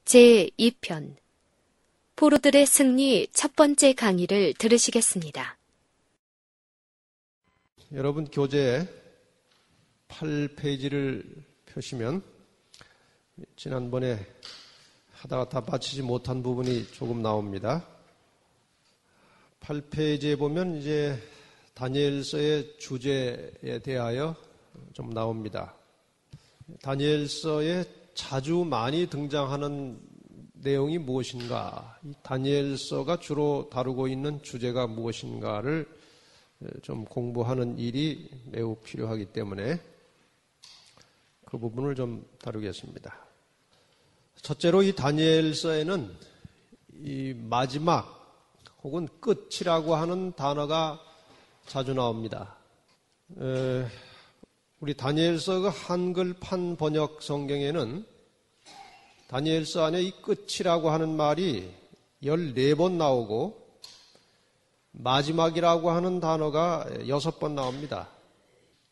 제2편 포로들의 승리 첫 번째 강의를 들으시겠습니다. 여러분 교재 8페이지를 펴시면 지난번에 하다가 다 마치지 못한 부분이 조금 나옵니다. 8페이지에 보면 이제 다니엘서의 주제에 대하여 좀 나옵니다. 다니엘서에 자주 많이 등장하는 내용이 무엇인가, 이 다니엘서가 주로 다루고 있는 주제가 무엇인가를 좀 공부하는 일이 매우 필요하기 때문에 그 부분을 좀 다루겠습니다. 첫째로 이 다니엘서에는 이 마지막 혹은 끝이라고 하는 단어가 자주 나옵니다. 우리 다니엘서 그 한글판 번역 성경에는 다니엘서 안에 이 끝이라고 하는 말이 14번 나오고 마지막이라고 하는 단어가 6번 나옵니다.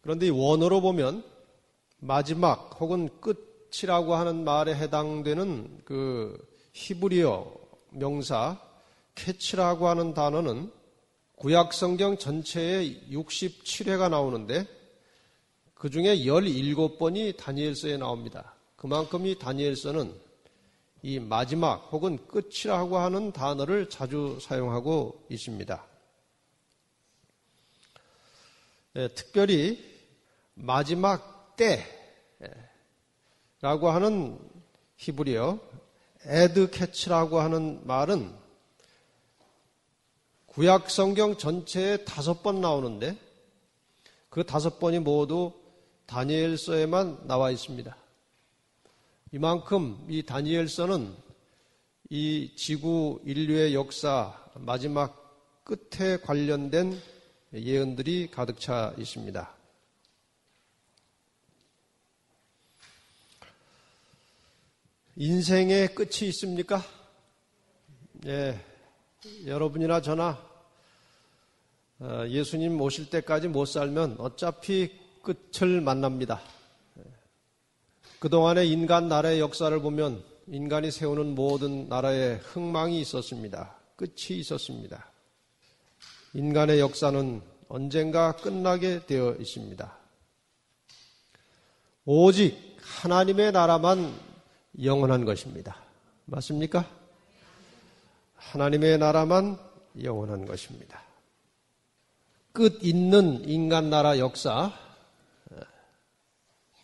그런데 이 원어로 보면 마지막 혹은 끝이라고 하는 말에 해당되는 그 히브리어 명사 캐치라고 하는 단어는 구약 성경 전체에 67회가 나오는데 그 중에 17번이 다니엘서에 나옵니다. 그만큼 이 다니엘서는 이 마지막 혹은 끝이라고 하는 단어를 자주 사용하고 있습니다. 특별히 마지막 때라고 하는 히브리어 에드캐치라고 하는 말은 구약 성경 전체에 5번 나오는데 그 5번이 모두 다니엘서에만 나와 있습니다. 이만큼 이 다니엘서는 이 지구 인류의 역사 마지막 끝에 관련된 예언들이 가득 차 있습니다. 인생의 끝이 있습니까? 예, 여러분이나 저나 예수님 오실 때까지 못 살면 어차피 끝을 만납니다. 그동안의 인간 나라의 역사를 보면 인간이 세우는 모든 나라에 흥망이 있었습니다. 끝이 있었습니다. 인간의 역사는 언젠가 끝나게 되어 있습니다. 오직 하나님의 나라만 영원한 것입니다. 맞습니까? 하나님의 나라만 영원한 것입니다. 끝 있는 인간 나라 역사,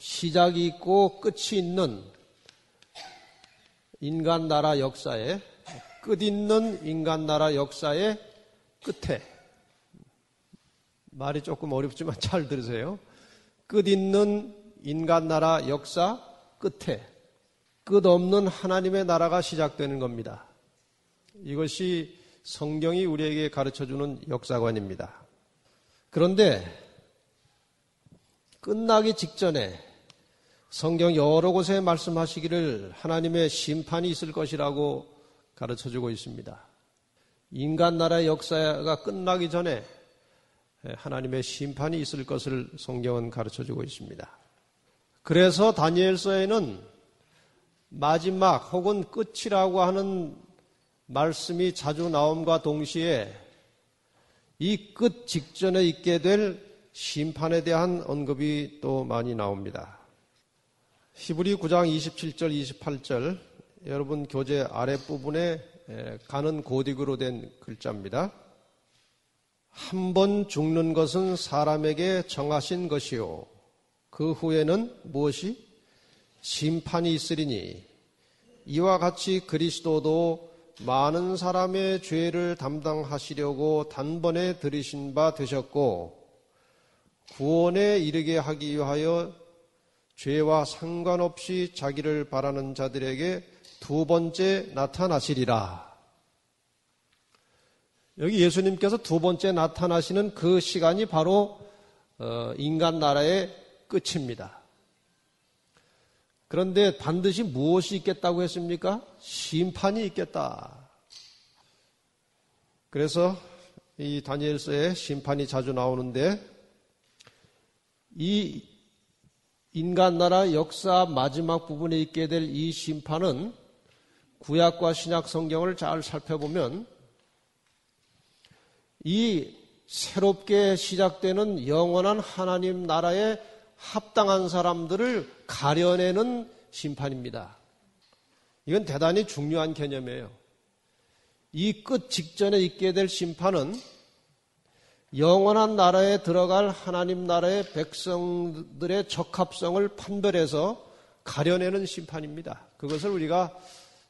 시작이 있고 끝이 있는 인간 나라 역사에, 끝 있는 인간 나라 역사의 끝에, 말이 조금 어렵지만 잘 들으세요. 끝 있는 인간 나라 역사 끝에 끝없는 하나님의 나라가 시작되는 겁니다. 이것이 성경이 우리에게 가르쳐주는 역사관입니다. 그런데 끝나기 직전에 성경 여러 곳에 말씀하시기를 하나님의 심판이 있을 것이라고 가르쳐주고 있습니다. 인간 나라의 역사가 끝나기 전에 하나님의 심판이 있을 것을 성경은 가르쳐주고 있습니다. 그래서 다니엘서에는 마지막 혹은 끝이라고 하는 말씀이 자주 나옴과 동시에 이 끝 직전에 있게 될 심판에 대한 언급이 또 많이 나옵니다. 히브리 9장 27절, 28절 여러분 교재 아랫부분에 가는 고딕으로 된 글자입니다. 한 번 죽는 것은 사람에게 정하신 것이요 그 후에는 무엇이? 심판이 있으리니 이와 같이 그리스도도 많은 사람의 죄를 담당하시려고 단번에 들이신 바 되셨고 구원에 이르게 하기 위하여 죄와 상관없이 자기를 바라는 자들에게 두 번째 나타나시리라. 여기 예수님께서 두 번째 나타나시는 그 시간이 바로 인간 나라의 끝입니다. 그런데 반드시 무엇이 있겠다고 했습니까? 심판이 있겠다. 그래서 이 다니엘서에 심판이 자주 나오는데 이 인간 나라 역사 마지막 부분에 있게 될 이 심판은 구약과 신약 성경을 잘 살펴보면 이 새롭게 시작되는 영원한 하나님 나라에 합당한 사람들을 가려내는 심판입니다. 이건 대단히 중요한 개념이에요. 이 끝 직전에 있게 될 심판은 영원한 나라에 들어갈 하나님 나라의 백성들의 적합성을 판별해서 가려내는 심판입니다. 그것을 우리가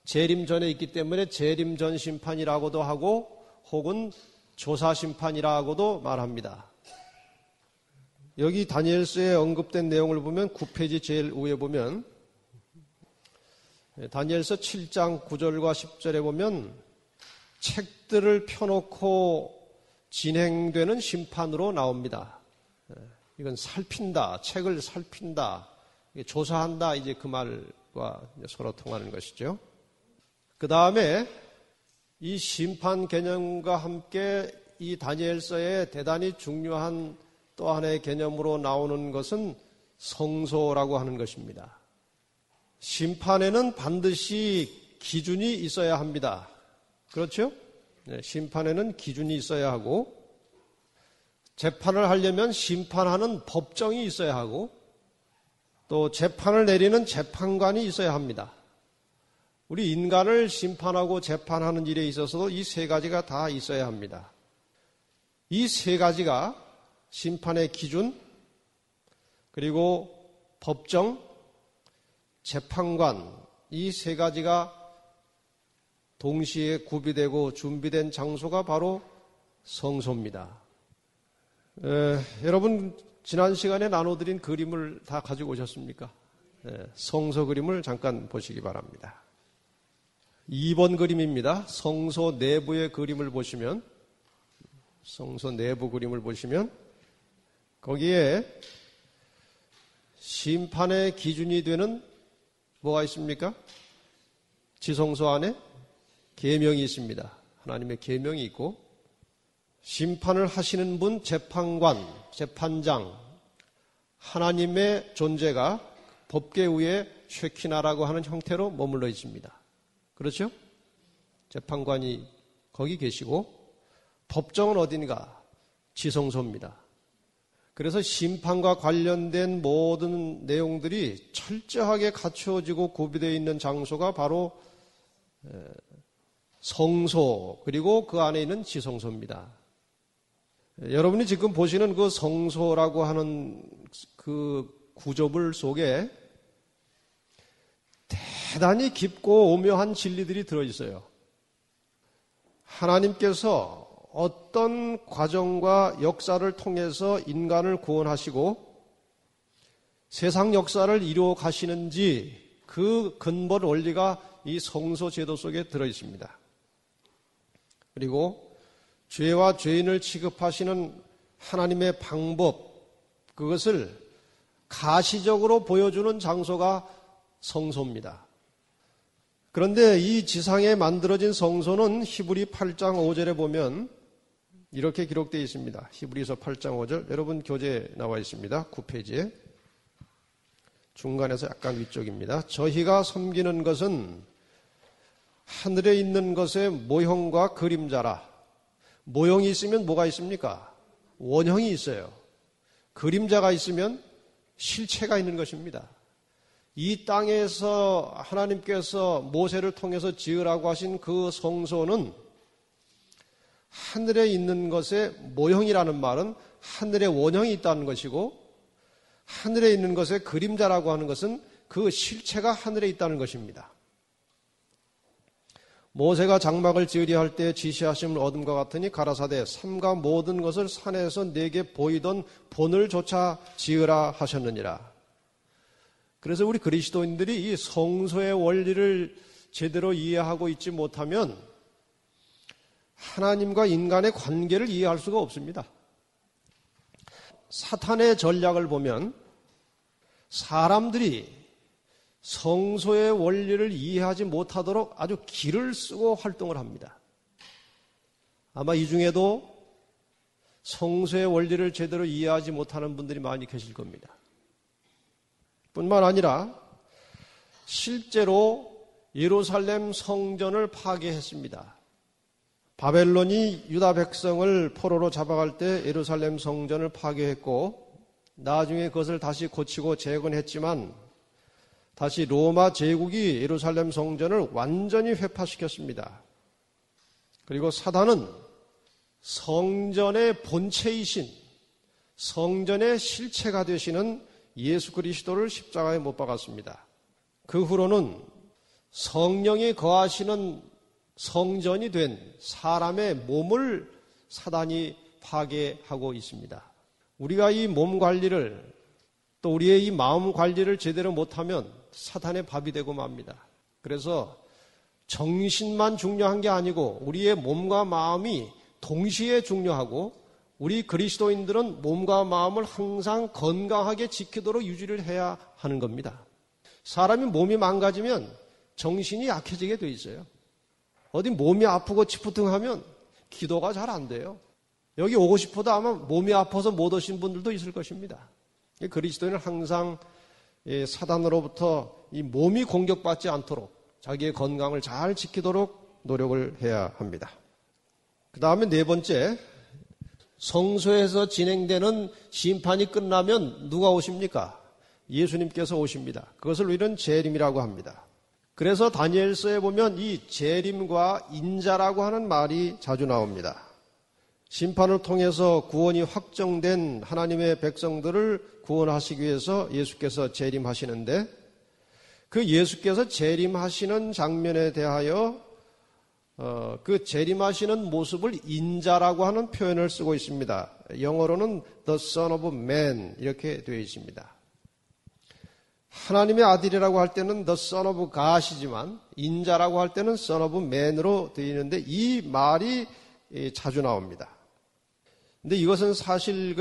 재림 전에 있기 때문에 재림 전 심판이라고도 하고 혹은 조사 심판이라고도 말합니다. 여기 다니엘서에 언급된 내용을 보면 9페이지 제일 위에 보면 다니엘서 7장 9절과 10절에 보면 책들을 펴놓고 진행되는 심판으로 나옵니다. 이건 살핀다, 책을 살핀다, 조사한다, 이제 그 말과 서로 통하는 것이죠. 그 다음에 이 심판 개념과 함께 이 다니엘서에 대단히 중요한 또 하나의 개념으로 나오는 것은 성소라고 하는 것입니다. 심판에는 반드시 기준이 있어야 합니다. 그렇죠? 심판에는 기준이 있어야 하고 재판을 하려면 심판하는 법정이 있어야 하고 또 재판을 내리는 재판관이 있어야 합니다. 우리 인간을 심판하고 재판하는 일에 있어서도 이 세 가지가 다 있어야 합니다. 이 세 가지가 심판의 기준, 그리고 법정, 재판관, 이 세 가지가 동시에 구비되고 준비된 장소가 바로 성소입니다. 여러분 지난 시간에 나눠드린 그림을 다 가지고 오셨습니까? 성소 그림을 잠깐 보시기 바랍니다. 2번 그림입니다. 성소 내부의 그림을 보시면 성소 내부 그림을 보시면 거기에 심판의 기준이 되는 뭐가 있습니까? 지성소 안에 계명이 있습니다. 하나님의 계명이 있고 심판을 하시는 분, 재판관, 재판장, 하나님의 존재가 법계 위에 쉐키나라고 하는 형태로 머물러 있습니다. 그렇죠? 재판관이 거기 계시고 법정은 어딘가? 지성소입니다. 그래서 심판과 관련된 모든 내용들이 철저하게 갖추어지고 구비되어 있는 장소가 바로 성소 그리고 그 안에 있는 지성소입니다. 여러분이 지금 보시는 그 성소라고 하는 그 구조물 속에 대단히 깊고 오묘한 진리들이 들어있어요. 하나님께서 어떤 과정과 역사를 통해서 인간을 구원하시고 세상 역사를 이루어 가시는지 그 근본 원리가 이 성소 제도 속에 들어있습니다. 그리고 죄와 죄인을 취급하시는 하나님의 방법, 그것을 가시적으로 보여주는 장소가 성소입니다. 그런데 이 지상에 만들어진 성소는 히브리 8장 5절에 보면 이렇게 기록되어 있습니다. 히브리서 8장 5절, 여러분 교재에 나와 있습니다. 9페이지에. 중간에서 약간 위쪽입니다. 저희가 섬기는 것은 하늘에 있는 것의 모형과 그림자라. 모형이 있으면 뭐가 있습니까? 원형이 있어요. 그림자가 있으면 실체가 있는 것입니다. 이 땅에서 하나님께서 모세를 통해서 지으라고 하신 그 성소는 하늘에 있는 것의 모형이라는 말은 하늘에 원형이 있다는 것이고 하늘에 있는 것의 그림자라고 하는 것은 그 실체가 하늘에 있다는 것입니다. 모세가 장막을 지으려 할 때 지시하심을 얻음과 같으니 가라사대 삼가 모든 것을 산에서 내게 보이던 본을 조차 지으라 하셨느니라. 그래서 우리 그리스도인들이 이 성소의 원리를 제대로 이해하고 있지 못하면 하나님과 인간의 관계를 이해할 수가 없습니다. 사탄의 전략을 보면 사람들이 성소의 원리를 이해하지 못하도록 아주 기를 쓰고 활동을 합니다. 아마 이 중에도 성소의 원리를 제대로 이해하지 못하는 분들이 많이 계실 겁니다. 뿐만 아니라 실제로 예루살렘 성전을 파괴했습니다. 바벨론이 유다 백성을 포로로 잡아갈 때 예루살렘 성전을 파괴했고 나중에 그것을 다시 고치고 재건했지만 다시 로마 제국이 예루살렘 성전을 완전히 회파시켰습니다. 그리고 사단은 성전의 본체이신 성전의 실체가 되시는 예수 그리스도를 십자가에 못 박았습니다. 그 후로는 성령이 거하시는 성전이 된 사람의 몸을 사단이 파괴하고 있습니다. 우리가 이 몸 관리를 또 우리의 이 마음 관리를 제대로 못하면 사탄의 밥이 되고 맙니다. 그래서 정신만 중요한 게 아니고 우리의 몸과 마음이 동시에 중요하고 우리 그리스도인들은 몸과 마음을 항상 건강하게 지키도록 유지를 해야 하는 겁니다. 사람이 몸이 망가지면 정신이 약해지게 돼 있어요. 어디 몸이 아프고 치푸둥하면 기도가 잘 안 돼요. 여기 오고 싶어도 아마 몸이 아파서 못 오신 분들도 있을 것입니다. 그리스도인은 항상 사단으로부터 이 몸이 공격받지 않도록 자기의 건강을 잘 지키도록 노력을 해야 합니다. 그 다음에 네 번째, 성소에서 진행되는 심판이 끝나면 누가 오십니까? 예수님께서 오십니다. 그것을 우리는 재림이라고 합니다. 그래서 다니엘서에 보면 이 재림과 인자라고 하는 말이 자주 나옵니다. 심판을 통해서 구원이 확정된 하나님의 백성들을 구원하시기 위해서 예수께서 재림하시는데 그 예수께서 재림하시는 장면에 대하여 그 재림하시는 모습을 인자라고 하는 표현을 쓰고 있습니다. 영어로는 The Son of Man 이렇게 되어 있습니다. 하나님의 아들이라고 할 때는 The Son of God이지만 인자라고 할 때는 Son of Man으로 되어 있는데 이 말이 자주 나옵니다. 근데 이것은 사실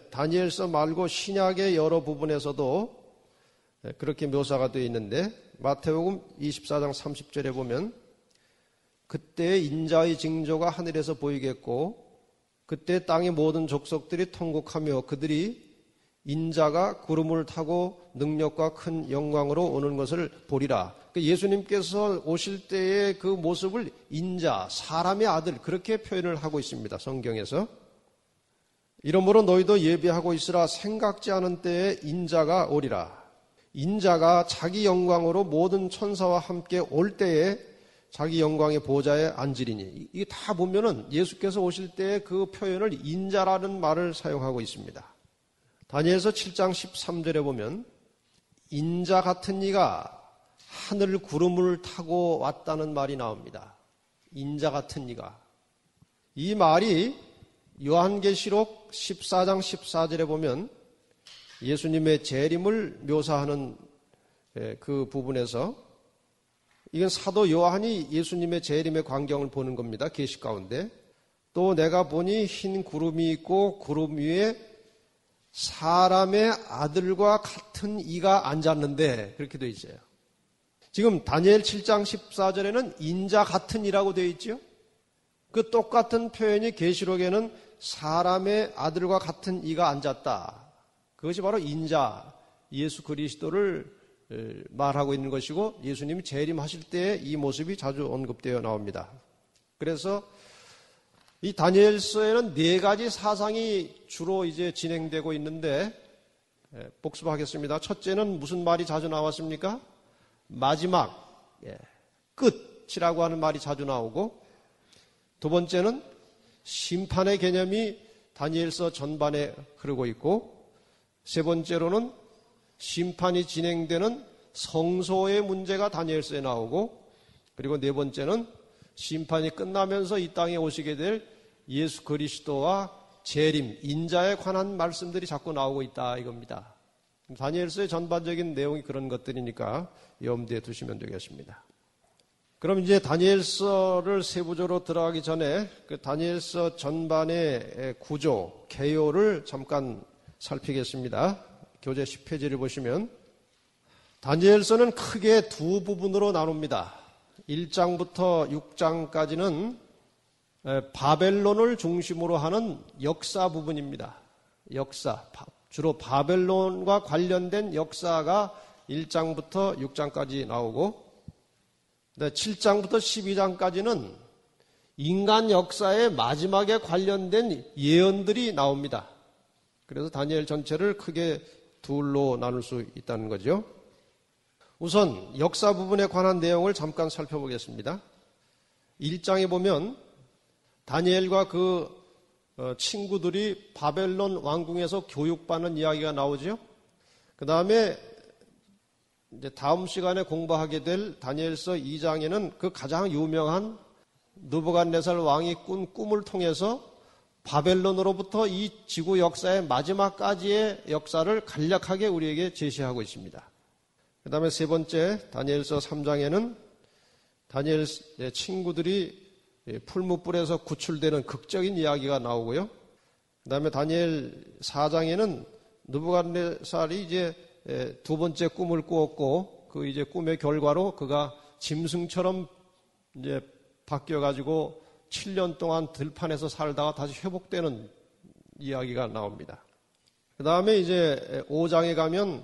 다니엘서 말고 신약의 여러 부분에서도 그렇게 묘사가 되어 있는데 마태복음 24장 30절에 보면 그때 인자의 징조가 하늘에서 보이겠고 그때 땅의 모든 족속들이 통곡하며 그들이 인자가 구름을 타고 능력과 큰 영광으로 오는 것을 보리라. 예수님께서 오실 때의 그 모습을 인자, 사람의 아들 그렇게 표현을 하고 있습니다. 성경에서. 이러므로 너희도 예비하고 있으라. 생각지 않은 때에 인자가 오리라. 인자가 자기 영광으로 모든 천사와 함께 올 때에 자기 영광의 보좌에 앉으리니. 이게 다 보면은 예수께서 오실 때의 그 표현을 인자라는 말을 사용하고 있습니다. 다니엘서 7장 13절에 보면 인자 같은 이가 하늘 구름을 타고 왔다는 말이 나옵니다. 인자 같은 이가. 이 말이 요한계시록 14장 14절에 보면 예수님의 재림을 묘사하는 그 부분에서 이건 사도 요한이 예수님의 재림의 광경을 보는 겁니다. 계시 가운데. 또 내가 보니 흰 구름이 있고 구름 위에 사람의 아들과 같은 이가 앉았는데 그렇게 되어 있어요. 지금 다니엘 7장 14절에는 인자 같은 이라고 되어 있죠. 그 똑같은 표현이 계시록에는 사람의 아들과 같은 이가 앉았다. 그것이 바로 인자, 예수 그리스도를 말하고 있는 것이고 예수님이 재림하실 때 이 모습이 자주 언급되어 나옵니다. 그래서 이 다니엘서에는 네 가지 사상이 주로 이제 진행되고 있는데 복습하겠습니다. 첫째는 무슨 말이 자주 나왔습니까? 마지막, 끝이라고 하는 말이 자주 나오고 두 번째는 심판의 개념이 다니엘서 전반에 흐르고 있고 세 번째로는 심판이 진행되는 성소의 문제가 다니엘서에 나오고 그리고 네 번째는 심판이 끝나면서 이 땅에 오시게 될 예수 그리스도와 재림, 인자에 관한 말씀들이 자꾸 나오고 있다 이겁니다. 다니엘서의 전반적인 내용이 그런 것들이니까 염두에 두시면 되겠습니다. 그럼 이제 다니엘서를 세부적으로 들어가기 전에 그 다니엘서 전반의 구조, 개요를 잠깐 살피겠습니다. 교재 10페이지를 보시면 다니엘서는 크게 두 부분으로 나눕니다. 1장부터 6장까지는 바벨론을 중심으로 하는 역사 부분입니다. 역사, 주로 바벨론과 관련된 역사가 1장부터 6장까지 나오고 7장부터 12장까지는 인간 역사의 마지막에 관련된 예언들이 나옵니다. 그래서 다니엘 전체를 크게 둘로 나눌 수 있다는 거죠. 우선 역사 부분에 관한 내용을 잠깐 살펴보겠습니다. 1장에 보면 다니엘과 그 친구들이 바벨론 왕궁에서 교육받는 이야기가 나오죠. 그 다음에 이제 다음 시간에 공부하게 될 다니엘서 2장에는 그 가장 유명한 느부갓네살 왕이 꾼 꿈을 통해서 바벨론으로부터 이 지구 역사의 마지막까지의 역사를 간략하게 우리에게 제시하고 있습니다. 그 다음에 세 번째 다니엘서 3장에는 다니엘의 친구들이 풀무불에서 구출되는 극적인 이야기가 나오고요. 그 다음에 다니엘 4장에는 느부갓네살이 이제 두 번째 꿈을 꾸었고 그 이제 꿈의 결과로 그가 짐승처럼 이제 바뀌어가지고 7년 동안 들판에서 살다가 다시 회복되는 이야기가 나옵니다. 그 다음에 이제 5장에 가면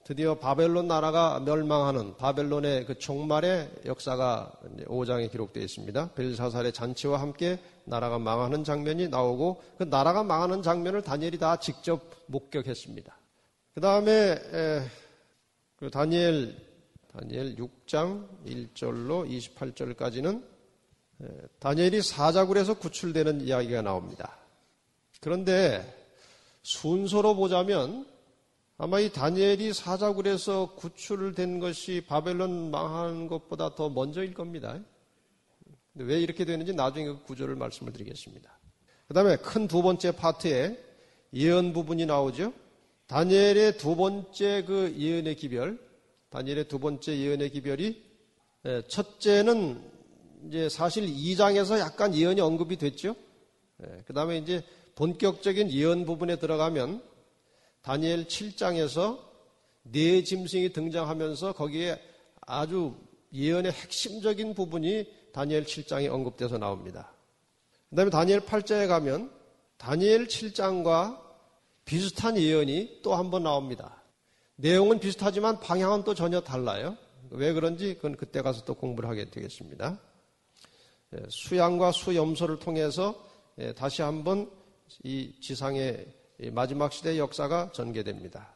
드디어 바벨론 나라가 멸망하는 바벨론의 그 종말의 역사가 5장에 기록되어 있습니다. 벨사살의 잔치와 함께 나라가 망하는 장면이 나오고 그 나라가 망하는 장면을 다니엘이 다 직접 목격했습니다. 그 다음에 그 다니엘 6장 1절로 28절까지는 다니엘이 사자굴에서 구출되는 이야기가 나옵니다. 그런데 순서로 보자면 아마 이 다니엘이 사자굴에서 구출된 것이 바벨론 망하는 것보다 더 먼저일 겁니다. 근데 왜 이렇게 되는지 나중에 그 구조를 말씀을 드리겠습니다. 그 다음에 큰 두 번째 파트에 예언 부분이 나오죠. 다니엘의 두 번째 그 예언의 기별, 다니엘의 두 번째 예언의 기별이 첫째는 이제 사실 2장에서 약간 예언이 언급이 됐죠. 그 다음에 이제 본격적인 예언 부분에 들어가면 다니엘 7장에서 네 짐승이 등장하면서 거기에 아주 예언의 핵심적인 부분이 다니엘 7장에 언급돼서 나옵니다. 그 다음에 다니엘 8장에 가면 다니엘 7장과 비슷한 예언이 또 한 번 나옵니다. 내용은 비슷하지만 방향은 또 전혀 달라요. 왜 그런지 그건 그때 가서 또 공부를 하게 되겠습니다. 수양과 수염소를 통해서 다시 한번 이 지상의 마지막 시대의 역사가 전개됩니다.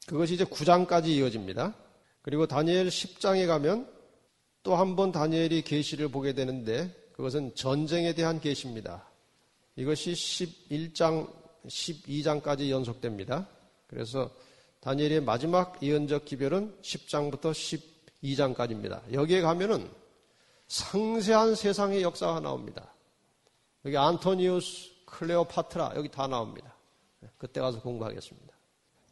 그것이 이제 9장까지 이어집니다. 그리고 다니엘 10장에 가면 또 한 번 다니엘이 계시를 보게 되는데 그것은 전쟁에 대한 계시입니다. 이것이 11장, 12장까지 연속됩니다. 그래서 다니엘의 마지막 예언적 기별은 10장부터 12장까지입니다. 여기에 가면은 상세한 세상의 역사가 나옵니다. 여기 안토니우스, 클레오파트라 여기 다 나옵니다. 그때 가서 공부하겠습니다.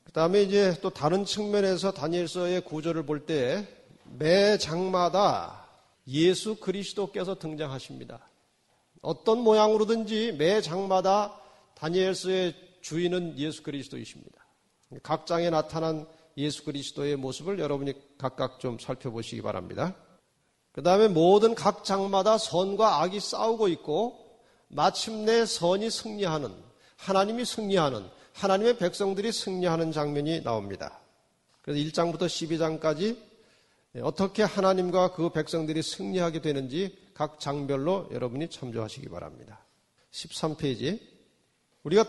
그 다음에 이제 또 다른 측면에서 다니엘서의 구조를 볼 때 매 장마다 예수 그리스도께서 등장하십니다. 어떤 모양으로든지 매 장마다 다니엘서의 주인은 예수 그리스도이십니다. 각 장에 나타난 예수 그리스도의 모습을 여러분이 각각 좀 살펴보시기 바랍니다. 그 다음에 모든 각 장마다 선과 악이 싸우고 있고 마침내 선이 승리하는, 하나님이 승리하는, 하나님의 백성들이 승리하는 장면이 나옵니다. 그래서 1장부터 12장까지 어떻게 하나님과 그 백성들이 승리하게 되는지 각 장별로 여러분이 참조하시기 바랍니다. 13페이지. 우리가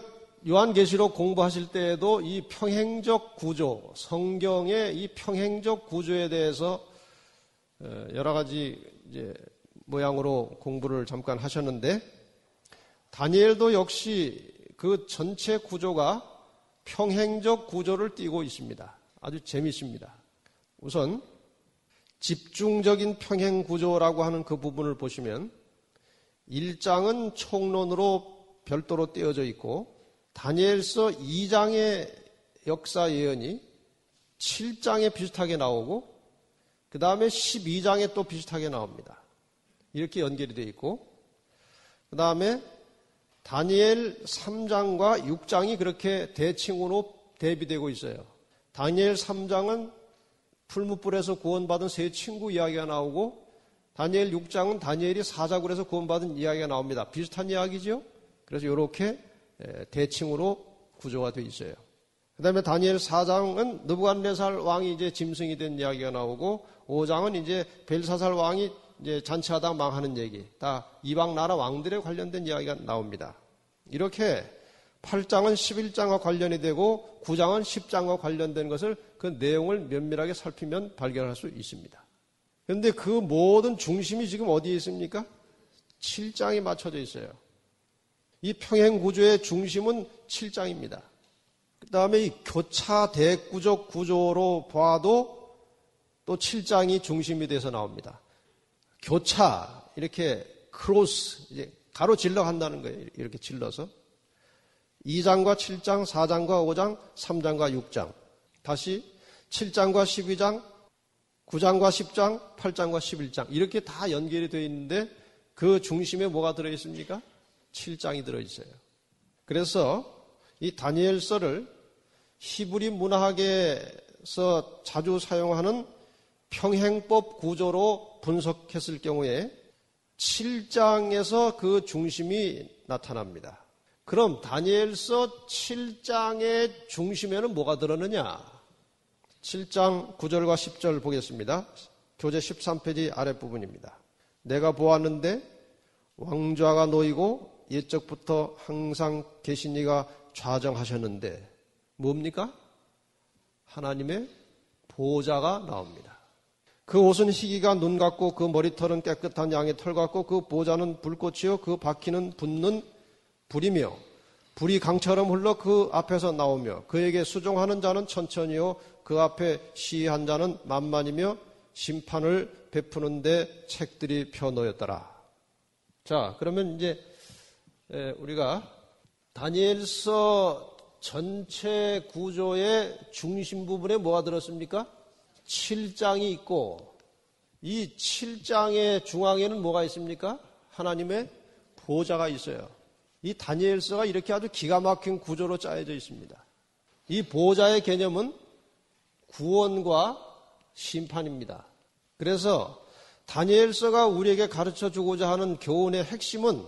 요한계시록 공부하실 때에도 이 평행적 구조, 성경의 이 평행적 구조에 대해서 여러 가지 이제 모양으로 공부를 잠깐 하셨는데 다니엘도 역시 그 전체 구조가 평행적 구조를 띠고 있습니다. 아주 재미있습니다. 우선 집중적인 평행 구조라고 하는 그 부분을 보시면 1장은 총론으로 별도로 떼어져 있고 다니엘서 2장의 역사 예언이 7장에 비슷하게 나오고 그 다음에 12장에 또 비슷하게 나옵니다. 이렇게 연결이 되어 있고 그 다음에 다니엘 3장과 6장이 그렇게 대칭으로 대비되고 있어요. 다니엘 3장은 풀무불에서 구원받은 세 친구 이야기가 나오고 다니엘 6장은 다니엘이 사자굴에서 구원받은 이야기가 나옵니다. 비슷한 이야기죠. 그래서 이렇게 대칭으로 구조가 되어 있어요. 그 다음에 다니엘 4장은 느부갓네살 왕이 이제 짐승이 된 이야기가 나오고 5장은 이제 벨사살 왕이 이제 잔치하다 망하는 얘기, 다 이방 나라 왕들에 관련된 이야기가 나옵니다. 이렇게 8장은 11장과 관련이 되고 9장은 10장과 관련된 것을 그 내용을 면밀하게 살피면 발견할 수 있습니다. 그런데 그 모든 중심이 지금 어디에 있습니까? 7장에 맞춰져 있어요. 이 평행구조의 중심은 7장입니다. 그 다음에 이 교차 대구적 구조로 봐도 또 7장이 중심이 돼서 나옵니다. 교차, 이렇게 크로스, 이제 가로질러 한다는 거예요. 이렇게 질러서. 2장과 7장, 4장과 5장, 3장과 6장. 다시 7장과 12장, 9장과 10장, 8장과 11장. 이렇게 다 연결이 되어 있는데 그 중심에 뭐가 들어있습니까? 7장이 들어있어요. 그래서 이 다니엘서를 히브리 문학에서 자주 사용하는 평행법 구조로 분석했을 경우에 7장에서 그 중심이 나타납니다. 그럼 다니엘서 7장의 중심에는 뭐가 들었느냐? 7장 9절과 10절 보겠습니다. 교재 13페이지 아랫부분입니다. 내가 보았는데 왕좌가 놓이고 옛적부터 항상 계신 이가 좌정하셨는데 뭡니까? 하나님의 보좌가 나옵니다. 그 옷은 희기가 눈 같고 그 머리털은 깨끗한 양의 털 같고 그 보좌는 불꽃이요 그 바퀴는 붙는 불이며 불이 강처럼 흘러 그 앞에서 나오며 그에게 수종하는 자는 천천히요 그 앞에 시한 자는 만만이며 심판을 베푸는데 책들이 펴놓였더라. 자, 그러면 이제 우리가 다니엘서 전체 구조의 중심 부분에 뭐가 들었습니까? 7장이 있고 이 7장의 중앙에는 뭐가 있습니까? 하나님의 보좌가 있어요. 이 다니엘서가 이렇게 아주 기가 막힌 구조로 짜여져 있습니다. 이 보좌의 개념은 구원과 심판입니다. 그래서 다니엘서가 우리에게 가르쳐 주고자 하는 교훈의 핵심은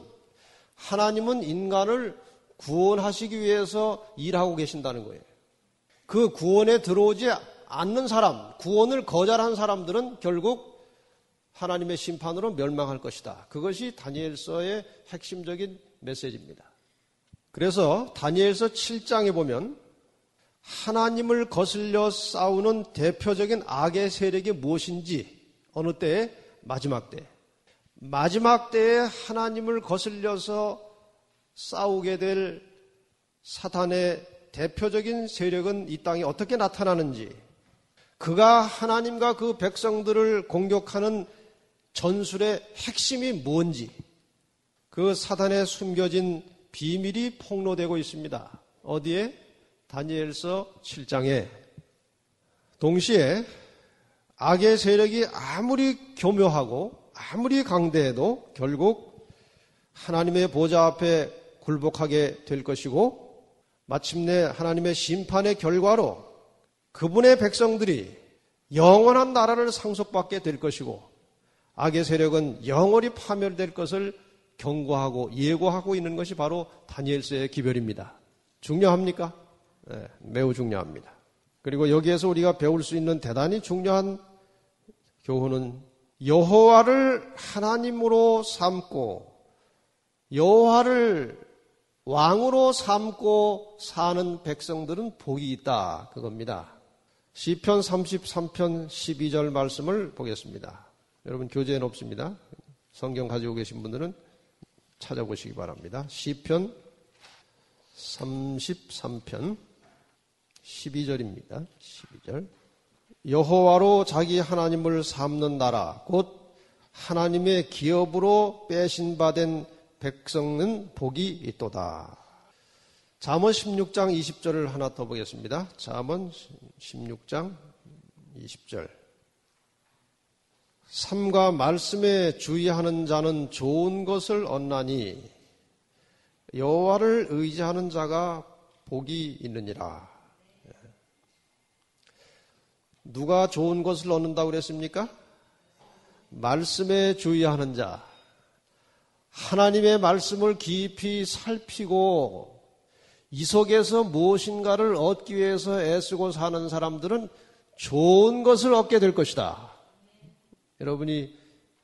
하나님은 인간을 구원하시기 위해서 일하고 계신다는 거예요. 그 구원에 들어오지 않는 사람, 구원을 거절한 사람들은 결국 하나님의 심판으로 멸망할 것이다. 그것이 다니엘서의 핵심적인 메시지입니다. 그래서 다니엘서 7장에 보면 하나님을 거슬려 싸우는 대표적인 악의 세력이 무엇인지 어느 때에 마지막 때. 마지막 때에 하나님을 거슬려서 싸우게 될 사탄의 대표적인 세력은 이 땅에 어떻게 나타나는지, 그가 하나님과 그 백성들을 공격하는 전술의 핵심이 뭔지, 그 사탄에 숨겨진 비밀이 폭로되고 있습니다. 어디에? 다니엘서 7장에. 동시에 악의 세력이 아무리 교묘하고 아무리 강대해도 결국 하나님의 보좌 앞에 굴복하게 될 것이고 마침내 하나님의 심판의 결과로 그분의 백성들이 영원한 나라를 상속받게 될 것이고 악의 세력은 영원히 파멸될 것을 경고하고 예고하고 있는 것이 바로 다니엘서의 기별입니다. 중요합니까? 네, 매우 중요합니다. 그리고 여기에서 우리가 배울 수 있는 대단히 중요한 교훈은 여호와를 하나님으로 삼고 여호와를 왕으로 삼고 사는 백성들은 복이 있다. 그겁니다. 시편 33편 12절 말씀을 보겠습니다. 여러분 교재에 없습니다. 성경 가지고 계신 분들은 찾아보시기 바랍니다. 시편 33편 12절입니다. 12절. 여호와로 자기 하나님을 삼는 나라 곧 하나님의 기업으로 빼신 바 된 백성은 복이 있도다. 잠언 16장 20절을 하나 더 보겠습니다. 잠언 16장 20절. 삶과 말씀에 주의하는 자는 좋은 것을 얻나니 여호와를 의지하는 자가 복이 있느니라. 누가 좋은 것을 얻는다고 그랬습니까? 말씀에 주의하는 자. 하나님의 말씀을 깊이 살피고 이 속에서 무엇인가를 얻기 위해서 애쓰고 사는 사람들은 좋은 것을 얻게 될 것이다. 여러분이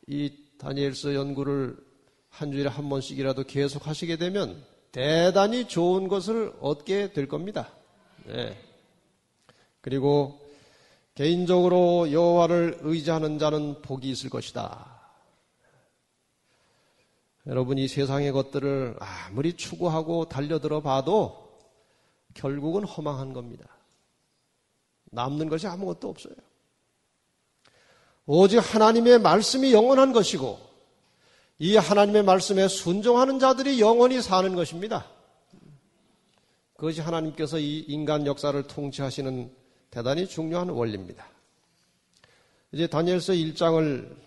이 다니엘서 연구를 한 주일에 한 번씩이라도 계속 하시게 되면 대단히 좋은 것을 얻게 될 겁니다. 네. 그리고 개인적으로 여호와를 의지하는 자는 복이 있을 것이다. 여러분이 세상의 것들을 아무리 추구하고 달려들어 봐도 결국은 허망한 겁니다. 남는 것이 아무것도 없어요. 오직 하나님의 말씀이 영원한 것이고 이 하나님의 말씀에 순종하는 자들이 영원히 사는 것입니다. 그것이 하나님께서 이 인간 역사를 통치하시는 대단히 중요한 원리입니다. 이제 다니엘서 1장을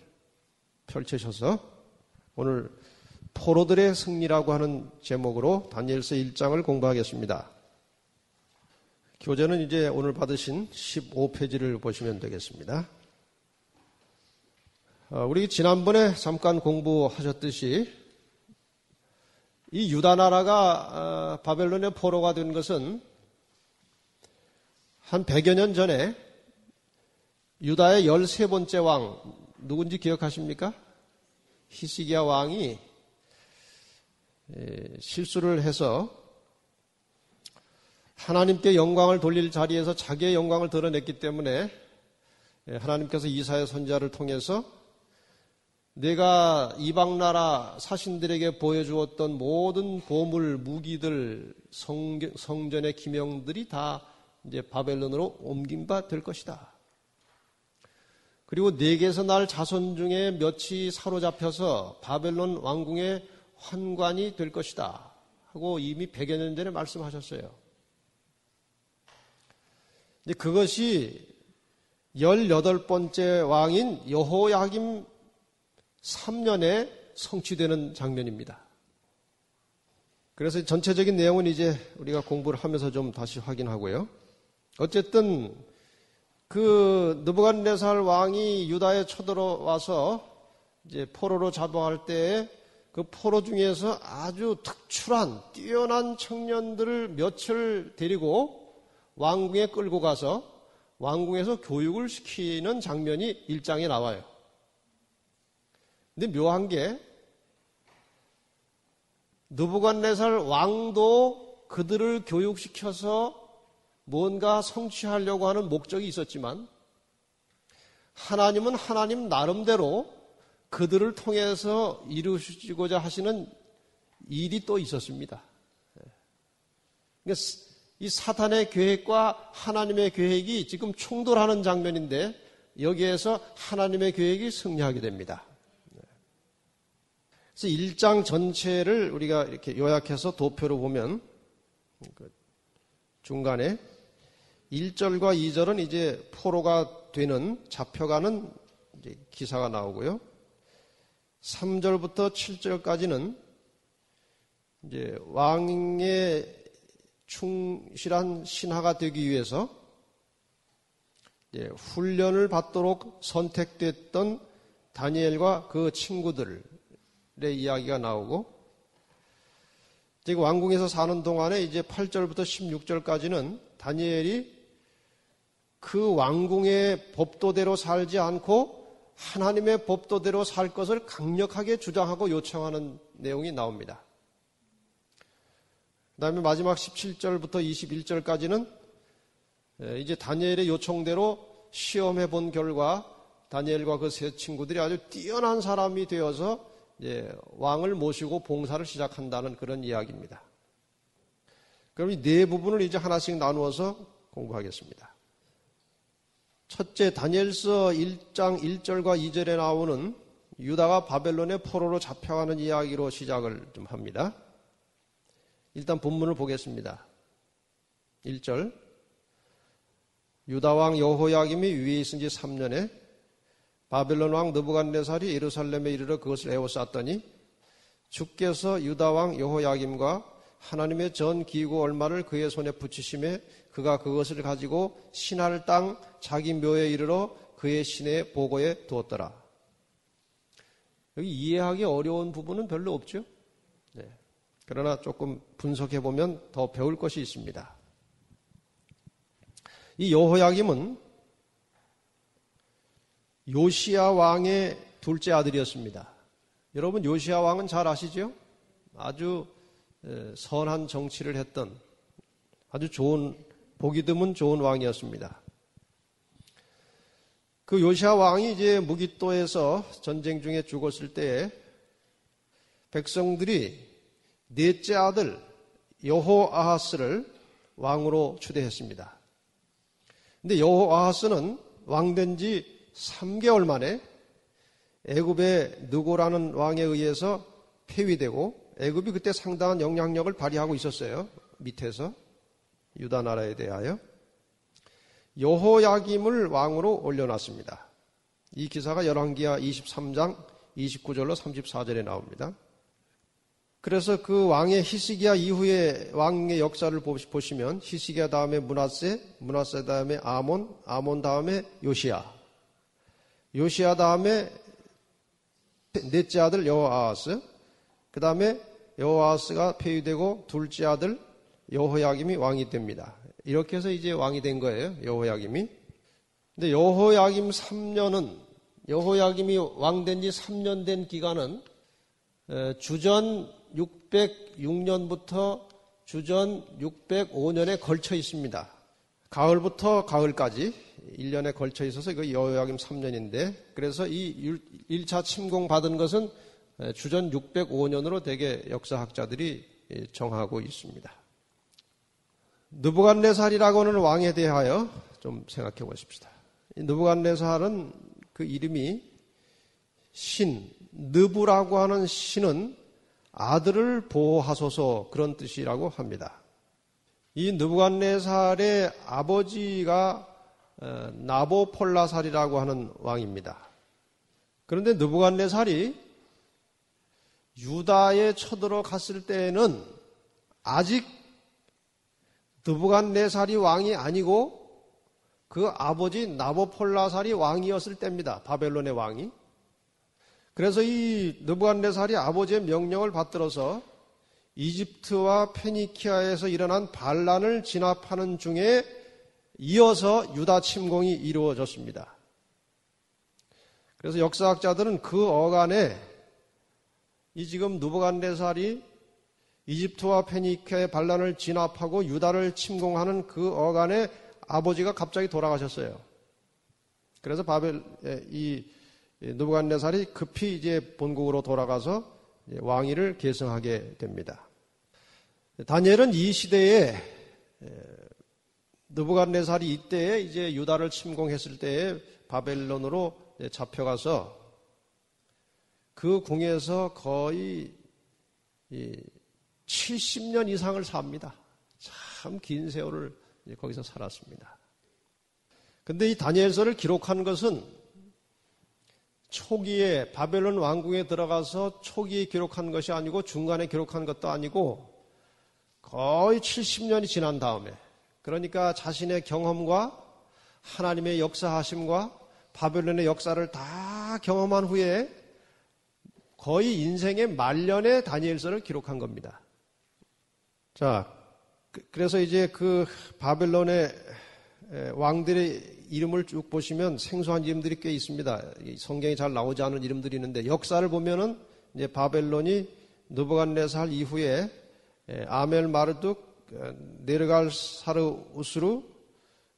펼치셔서 오늘 포로들의 승리라고 하는 제목으로 다니엘서 1장을 공부하겠습니다. 교재는 이제 오늘 받으신 15페이지를 보시면 되겠습니다. 우리 지난번에 잠깐 공부하셨듯이 이 유다 나라가 바벨론의 포로가 된 것은 한 100여 년 전에 유다의 13번째 왕 누군지 기억하십니까? 히스기야 왕이 실수를 해서 하나님께 영광을 돌릴 자리에서 자기의 영광을 드러냈기 때문에 하나님께서 이사야 선지자를 통해서 내가 이방 나라 사신들에게 보여주었던 모든 보물, 무기들, 성전의 기명들이 다 이제 바벨론으로 옮긴 바 될 것이다. 그리고 네게서 날 자손 중에 몇이 사로잡혀서 바벨론 왕궁의 환관이 될 것이다 하고 이미 100여 년 전에 말씀하셨어요. 근데 그것이 18번째 왕인 여호야김 3년에 성취되는 장면입니다. 그래서 전체적인 내용은 이제 우리가 공부를 하면서 좀 다시 확인하고요. 어쨌든 그 느부갓네살 왕이 유다에 쳐들어와서 이제 포로로 잡아갈 때에 그 포로 중에서 아주 특출한 뛰어난 청년들을 몇을 데리고 왕궁에 끌고 가서 왕궁에서 교육을 시키는 장면이 1장에 나와요. 근데 묘한 게 느부갓네살 왕도 그들을 교육시켜서 뭔가 성취하려고 하는 목적이 있었지만 하나님은 하나님 나름대로 그들을 통해서 이루시고자 하시는 일이 또 있었습니다. 그러니까 이 사탄의 계획과 하나님의 계획이 지금 충돌하는 장면인데 여기에서 하나님의 계획이 승리하게 됩니다. 그래서 1장 전체를 우리가 이렇게 요약해서 도표로 보면 중간에 1절과 2절은 이제 포로가 되는 잡혀가는 이제 기사가 나오고요. 3절부터 7절까지는 이제 왕의 충실한 신하가 되기 위해서 이제 훈련을 받도록 선택됐던 다니엘과 그 친구들의 이야기가 나오고, 지금 왕궁에서 사는 동안에 이제 8절부터 16절까지는 다니엘이 그 왕궁의 법도대로 살지 않고 하나님의 법도대로 살 것을 강력하게 주장하고 요청하는 내용이 나옵니다. 그 다음에 마지막 17절부터 21절까지는 이제 다니엘의 요청대로 시험해 본 결과 다니엘과 그 세 친구들이 아주 뛰어난 사람이 되어서 이제 왕을 모시고 봉사를 시작한다는 그런 이야기입니다. 그럼 이 네 부분을 이제 하나씩 나누어서 공부하겠습니다. 첫째, 다니엘서 1장 1절과 2절에 나오는 유다가 바벨론의 포로로 잡혀가는 이야기로 시작을 좀 합니다. 일단 본문을 보겠습니다. 1절, 유다 왕 여호야김이 위에 있은 지 3년에 바벨론 왕 느부갓네살이 예루살렘에 이르러 그것을 에워쌌더니 주께서 유다 왕 여호야김과 하나님의 전 기구 얼마를 그의 손에 붙이심에 그가 그것을 가지고 신할 땅 자기 묘에 이르러 그의 신의 보고에 두었더라. 여기 이해하기 어려운 부분은 별로 없죠. 네. 그러나 조금 분석해 보면 더 배울 것이 있습니다. 이 여호야김은 요시야 왕의 둘째 아들이었습니다. 여러분 요시야 왕은 잘 아시죠? 아주 선한 정치를 했던 아주 좋은 보기 드문 좋은 왕이었습니다. 그 요시야 왕이 이제 무깃도에서 전쟁 중에 죽었을 때에 백성들이 넷째 아들 여호아하스를 왕으로 추대했습니다. 근데 여호아하스는 왕된 지 3개월 만에 애굽의 느고라는 왕에 의해서 폐위되고 애굽이 그때 상당한 영향력을 발휘하고 있었어요. 밑에서 유다 나라에 대하여 여호야김을 왕으로 올려놨습니다. 이 기사가 열왕기하 23장 29절로 34절에 나옵니다. 그래서 그 왕의 히스기야 이후의 왕의 역사를 보시면 히스기야 다음에 므낫세, 므낫세 다음에 아몬, 아몬 다음에 요시야, 요시야 다음에 넷째 아들 여호아하스, 그 다음에 여호아하스가 폐위되고 둘째 아들 여호야김이 왕이 됩니다. 이렇게 해서 이제 왕이 된 거예요, 여호야김이. 근데 여호야김 3년은, 여호야김이 왕된 지 3년 된 기간은 주전 606년부터 주전 605년에 걸쳐 있습니다. 가을부터 가을까지 1년에 걸쳐 있어서 그 여호야김 3년인데, 그래서 이 1차 침공 받은 것은 주전 605년으로 대개 역사학자들이 정하고 있습니다. 느부갓네살이라고 하는 왕에 대하여 좀 생각해 보십시다. 이 느부갓네살은 그 이름이 신, 느부라고 하는 신은 아들을 보호하소서 그런 뜻이라고 합니다. 이 느부갓네살의 아버지가 나보폴라살이라고 하는 왕입니다. 그런데 느부갓네살이 유다에 쳐들어갔을 때에는 아직 느부갓네살이 왕이 아니고 그 아버지 나보폴라살이 왕이었을 때입니다. 바벨론의 왕이. 그래서 이 느부갓네살이 아버지의 명령을 받들어서 이집트와 페니키아에서 일어난 반란을 진압하는 중에 이어서 유다 침공이 이루어졌습니다. 그래서 역사학자들은 그 어간에 이 지금 느부갓네살이 이집트와 페니키아의 반란을 진압하고 유다를 침공하는 그 어간에 아버지가 갑자기 돌아가셨어요. 그래서 이 느부갓네살이 급히 이제 본국으로 돌아가서 왕위를 계승하게 됩니다. 다니엘은 이 시대에 느부갓네살이 이때에 이제 유다를 침공했을 때에 바벨론으로 잡혀가서 그 궁에서 거의 70년 이상을 삽니다. 참 긴 세월을 거기서 살았습니다. 근데 이 다니엘서를 기록한 것은 초기에 바벨론 왕궁에 들어가서 초기에 기록한 것이 아니고 중간에 기록한 것도 아니고 거의 70년이 지난 다음에, 그러니까 자신의 경험과 하나님의 역사하심과 바벨론의 역사를 다 경험한 후에 거의 인생의 말년에 다니엘서를 기록한 겁니다. 자, 그래서 이제 그 바벨론의 왕들의 이름을 쭉 보시면 생소한 이름들이 꽤 있습니다. 성경에 잘 나오지 않은 이름들이 있는데, 역사를 보면은 이제 바벨론이 느부갓네살 이후에 아멜 마르둑, 네르갈사르 우스루,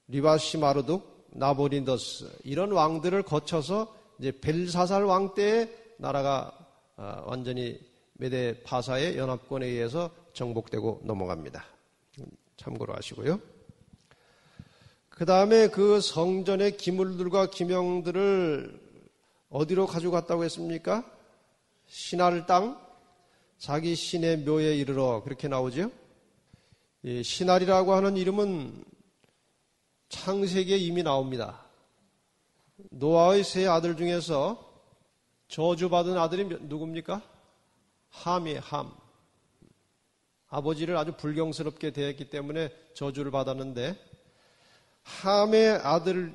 리바시 마르둑, 나보린더스 이런 왕들을 거쳐서 이제 벨사살 왕 때에 나라가 완전히 메데 파사의 연합권에 의해서 정복되고 넘어갑니다. 참고로 하시고요. 그 다음에 그 성전의 기물들과 기명들을 어디로 가져갔다고 했습니까? 신할 땅, 자기 신의 묘에 이르러, 그렇게 나오죠. 이 신할이라고 하는 이름은 창세기에 이미 나옵니다. 노아의 세 아들 중에서 저주받은 아들이 누굽니까? 함이에요, 함. 아버지를 아주 불경스럽게 대했기 때문에 저주를 받았는데, 함의 아들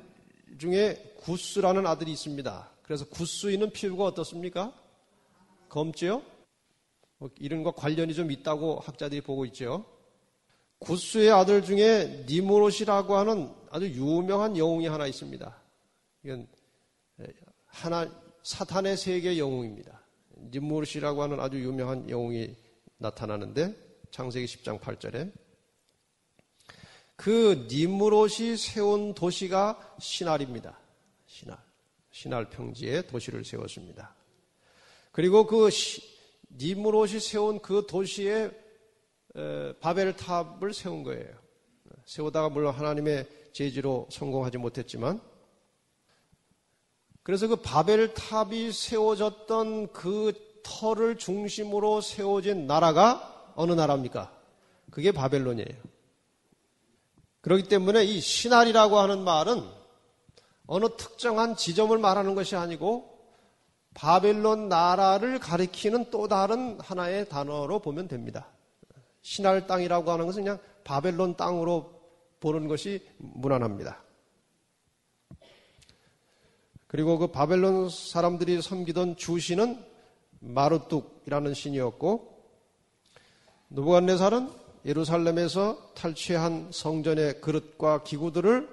중에 구스라는 아들이 있습니다. 그래서 구스 있는 피부가 어떻습니까? 검지요? 이런 것 관련이 좀 있다고 학자들이 보고 있죠. 구스의 아들 중에 니므롯이라고 하는 아주 유명한 영웅이 하나 있습니다. 이건 사탄의 세계 영웅입니다. 니므롯이라고 하는 아주 유명한 영웅이 나타나는데 창세기 10장 8절에 그 니므롯이 세운 도시가 시날입니다. 시날 평지에 도시를 세웠습니다. 그리고 그 니므롯이 세운 그 도시에 바벨탑을 세운 거예요. 세우다가 물론 하나님의 제지로 성공하지 못했지만, 그래서 그 바벨탑이 세워졌던 그 터를 중심으로 세워진 나라가 어느 나라입니까? 그게 바벨론이에요. 그렇기 때문에 이 시날이라고 하는 말은 어느 특정한 지점을 말하는 것이 아니고 바벨론 나라를 가리키는 또 다른 하나의 단어로 보면 됩니다. 시날 땅이라고 하는 것은 그냥 바벨론 땅으로 보는 것이 무난합니다. 그리고 그 바벨론 사람들이 섬기던 주신은 마르뚝이라는 신이었고, 느부갓네살은 예루살렘에서 탈취한 성전의 그릇과 기구들을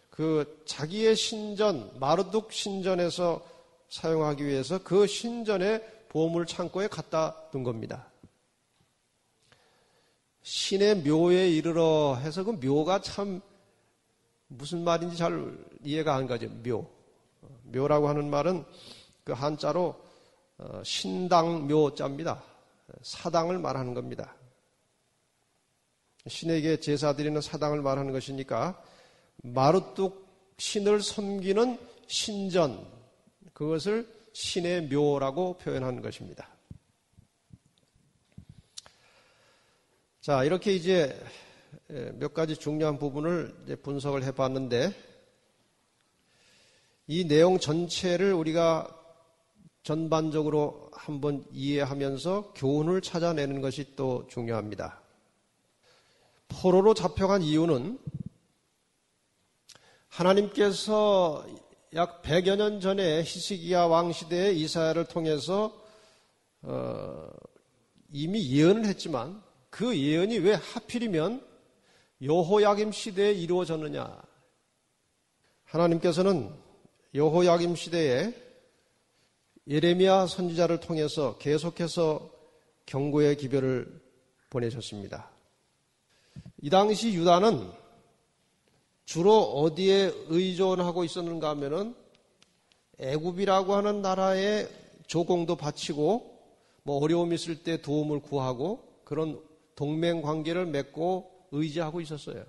그 자기의 신전 마르뚝 신전에서 사용하기 위해서 그 신전의 보물 창고에 갖다 둔 겁니다. 신의 묘에 이르러 해서 그 묘가 참 무슨 말인지 잘 이해가 안 가죠. 묘라고 하는 말은 그 한자로 신당 묘자입니다. 사당을 말하는 겁니다. 신에게 제사 드리는 사당을 말하는 것이니까 마르뚝 신을 섬기는 신전, 그것을 신의 묘라고 표현하는 것입니다. 자, 이렇게 이제 몇 가지 중요한 부분을 이제 분석을 해봤는데, 이 내용 전체를 우리가 전반적으로 한번 이해하면서 교훈을 찾아내는 것이 또 중요합니다. 포로로 잡혀간 이유는 하나님께서 약 100여 년 전에 히스기야 왕 시대에 이사야를 통해서 이미 예언을 했지만 그 예언이 왜 하필이면 여호야김 시대에 이루어졌느냐. 하나님께서는 여호야김 시대에 예레미야 선지자를 통해서 계속해서 경고의 기별을 보내셨습니다. 이 당시 유다는 주로 어디에 의존하고 있었는가 하면은 애굽이라고 하는 나라에 조공도 바치고 뭐 어려움이 있을 때 도움을 구하고 그런 동맹 관계를 맺고 의지하고 있었어요.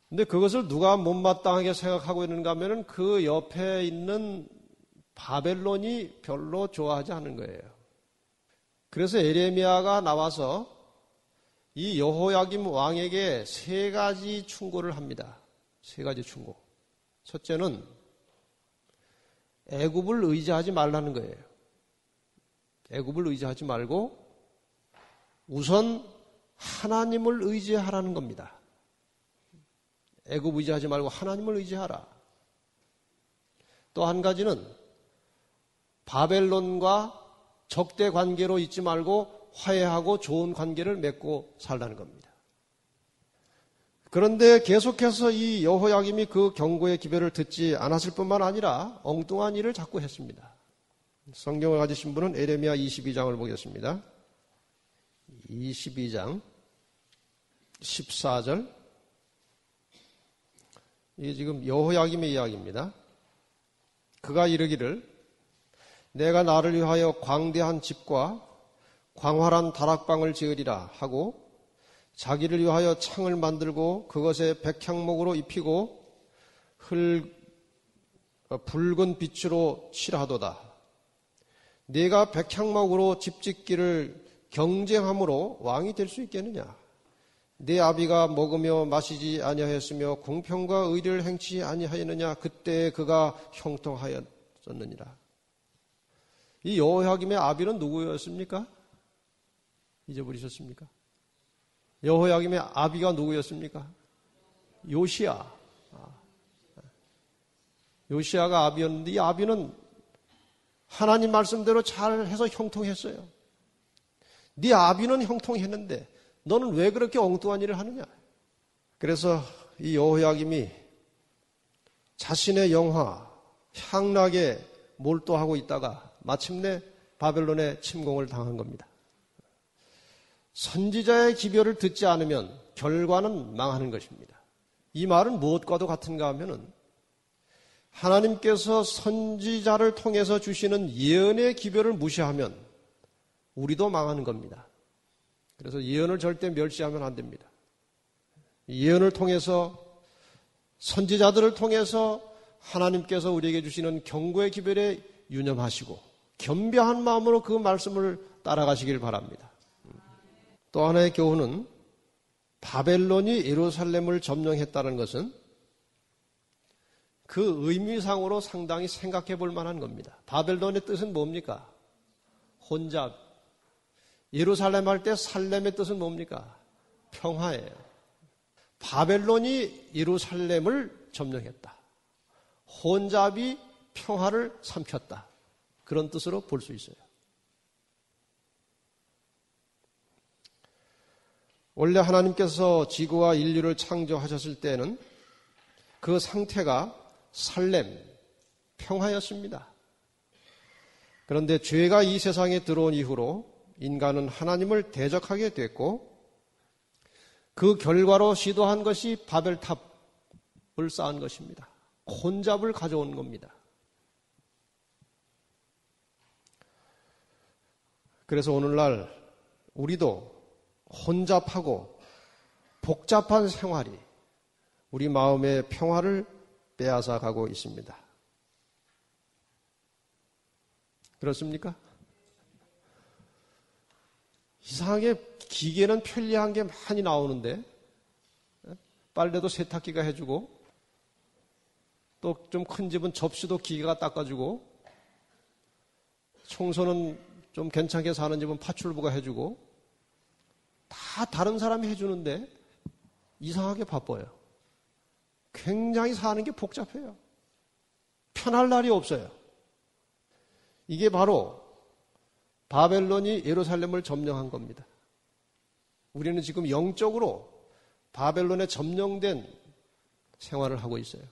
근데 그것을 누가 못마땅하게 생각하고 있는가 하면은 그 옆에 있는 바벨론이 별로 좋아하지 않은 거예요. 그래서 예레미야가 나와서 이 여호야김 왕에게 세 가지 충고를 합니다. 세 가지 충고. 첫째는 애굽을 의지하지 말라는 거예요. 애굽을 의지하지 말고 우선 하나님을 의지하라는 겁니다. 애굽 의지하지 말고 하나님을 의지하라. 또 한 가지는 바벨론과 적대 관계로 있지 말고 화해하고 좋은 관계를 맺고 살라는 겁니다. 그런데 계속해서 이 여호야김이 그 경고의 기별을 듣지 않았을 뿐만 아니라 엉뚱한 일을 자꾸 했습니다. 성경을 가지신 분은 에레미야 22장을 보겠습니다. 22장 14절. 이게 지금 여호야김의 이야기입니다. 그가 이르기를 내가 나를 위하여 광대한 집과 광활한 다락방을 지으리라 하고 자기를 위하여 창을 만들고 그것에 백향목으로 입히고 붉은 빛으로 칠하도다. 네가 백향목으로 집 짓기를 경쟁함으로 왕이 될 수 있겠느냐? 네 아비가 먹으며 마시지 아니하였으며 공평과 의리를 행치 아니하였느냐? 그때 그가 형통하였었느니라. 이 여호야김의 아비는 누구였습니까? 잊어버리셨습니까? 여호야김의 아비가 누구였습니까? 요시야. 요시야가 아비였는데 이 아비는 하나님 말씀대로 잘 해서 형통했어요. 네 아비는 형통했는데 너는 왜 그렇게 엉뚱한 일을 하느냐? 그래서 이 여호야김이 자신의 영화 향락에 몰두하고 있다가 마침내 바벨론의 침공을 당한 겁니다. 선지자의 기별을 듣지 않으면 결과는 망하는 것입니다. 이 말은 무엇과도 같은가 하면은 하나님께서 선지자를 통해서 주시는 예언의 기별을 무시하면 우리도 망하는 겁니다. 그래서 예언을 절대 멸시하면 안 됩니다. 예언을 통해서 선지자들을 통해서 하나님께서 우리에게 주시는 경고의 기별에 유념하시고 겸비한 마음으로 그 말씀을 따라가시길 바랍니다. 또 하나의 교훈은 바벨론이 예루살렘을 점령했다는 것은 그 의미상으로 상당히 생각해 볼 만한 겁니다. 바벨론의 뜻은 뭡니까? 혼잡. 예루살렘 할 때 살렘의 뜻은 뭡니까? 평화예요. 바벨론이 예루살렘을 점령했다. 혼잡이 평화를 삼켰다. 그런 뜻으로 볼 수 있어요. 원래 하나님께서 지구와 인류를 창조하셨을 때는 그 상태가 살렘, 평화였습니다. 그런데 죄가 이 세상에 들어온 이후로 인간은 하나님을 대적하게 됐고 그 결과로 시도한 것이 바벨탑을 쌓은 것입니다. 혼잡을 가져온 겁니다. 그래서 오늘날 우리도 혼잡하고 복잡한 생활이 우리 마음의 평화를 빼앗아 가고 있습니다. 그렇습니까? 이상하게 기계는 편리한 게 많이 나오는데 빨래도 세탁기가 해주고 또 좀 큰 집은 접시도 기계가 닦아주고 청소는 좀 괜찮게 사는 집은 파출부가 해주고 다 다른 사람이 해주는데 이상하게 바빠요. 굉장히 사는 게 복잡해요. 편할 날이 없어요. 이게 바로 바벨론이 예루살렘을 점령한 겁니다. 우리는 지금 영적으로 바벨론에 점령된 생활을 하고 있어요.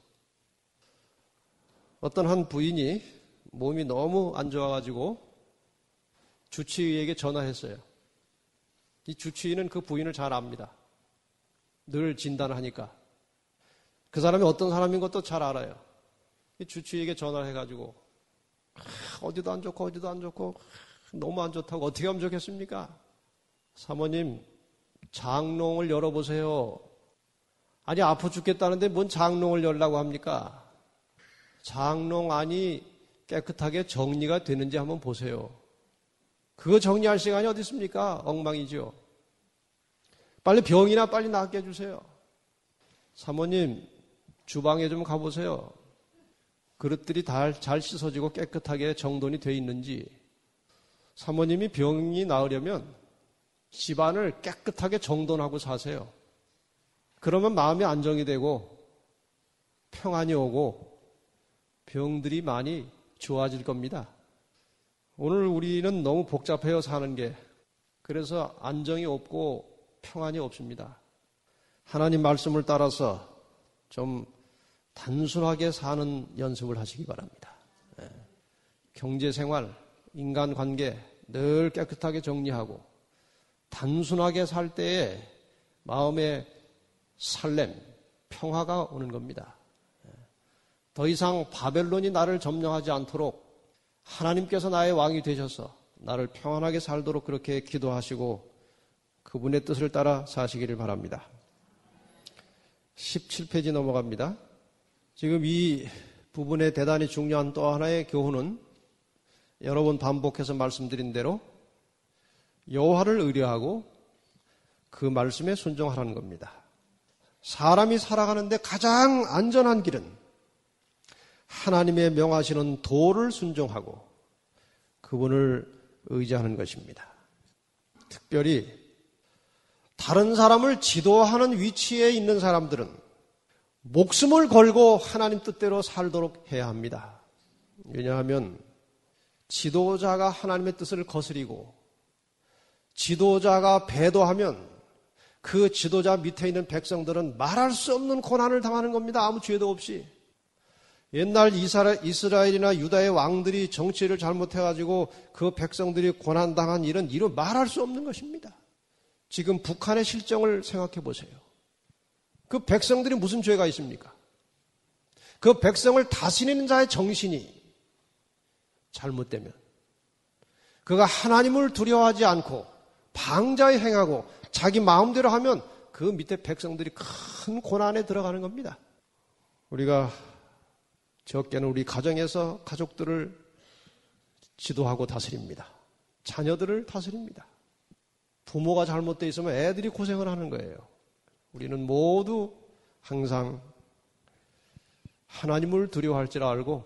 어떤 한 부인이 몸이 너무 안 좋아가지고 주치의에게 전화했어요. 이 주치의는 그 부인을 잘 압니다. 늘 진단을 하니까. 그 사람이 어떤 사람인 것도 잘 알아요. 이 주치의에게 전화를 해가지고 어디도 안 좋고 어디도 안 좋고 너무 안 좋다고 어떻게 하면 좋겠습니까? 사모님 장롱을 열어보세요. 아니 아파 죽겠다는데 뭔 장롱을 열라고 합니까? 장롱 안이 깨끗하게 정리가 되는지 한번 보세요. 그거 정리할 시간이 어디 있습니까? 엉망이죠. 빨리 병이나 빨리 낫게 해주세요. 사모님 주방에 좀 가보세요. 그릇들이 잘 씻어지고 깨끗하게 정돈이 돼 있는지. 사모님이 병이 나으려면 집안을 깨끗하게 정돈하고 사세요. 그러면 마음이 안정이 되고 평안이 오고 병들이 많이 좋아질 겁니다. 오늘 우리는 너무 복잡해요, 사는 게. 그래서 안정이 없고 평안이 없습니다. 하나님 말씀을 따라서 좀 단순하게 사는 연습을 하시기 바랍니다. 경제생활, 인간관계 늘 깨끗하게 정리하고 단순하게 살 때에 마음의 살렘, 평화가 오는 겁니다. 더 이상 바벨론이 나를 점령하지 않도록 하나님께서 나의 왕이 되셔서 나를 평안하게 살도록 그렇게 기도하시고 그분의 뜻을 따라 사시기를 바랍니다. 17페이지 넘어갑니다. 지금 이 부분에 대단히 중요한 또 하나의 교훈은 여러 번 반복해서 말씀드린 대로 여호와를 의뢰하고 그 말씀에 순종하라는 겁니다. 사람이 살아가는데 가장 안전한 길은 하나님의 명하시는 도를 순종하고 그분을 의지하는 것입니다. 특별히 다른 사람을 지도하는 위치에 있는 사람들은 목숨을 걸고 하나님 뜻대로 살도록 해야 합니다. 왜냐하면 지도자가 하나님의 뜻을 거스리고 지도자가 배도하면 그 지도자 밑에 있는 백성들은 말할 수 없는 고난을 당하는 겁니다. 아무 죄도 없이. 옛날 이스라엘이나 유다의 왕들이 정치를 잘못해가지고 그 백성들이 고난당한 일은 이루 말할 수 없는 것입니다. 지금 북한의 실정을 생각해 보세요. 그 백성들이 무슨 죄가 있습니까? 그 백성을 다스리는 자의 정신이 잘못되면 그가 하나님을 두려워하지 않고 방자에 행하고 자기 마음대로 하면 그 밑에 백성들이 큰 고난에 들어가는 겁니다. 우리가 적게는 우리 가정에서 가족들을 지도하고 다스립니다. 자녀들을 다스립니다. 부모가 잘못되어 있으면 애들이 고생을 하는 거예요. 우리는 모두 항상 하나님을 두려워할 줄 알고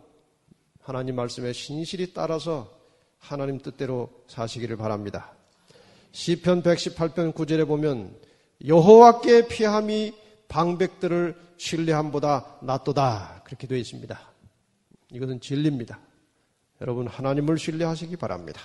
하나님 말씀에 신실히 따라서 하나님 뜻대로 사시기를 바랍니다. 시편 118편 9절에 보면 여호와께 피함이 방백들을 신뢰함보다 낫도다 그렇게 되어 있습니다. 이것은 진리입니다. 여러분 하나님을 신뢰하시기 바랍니다.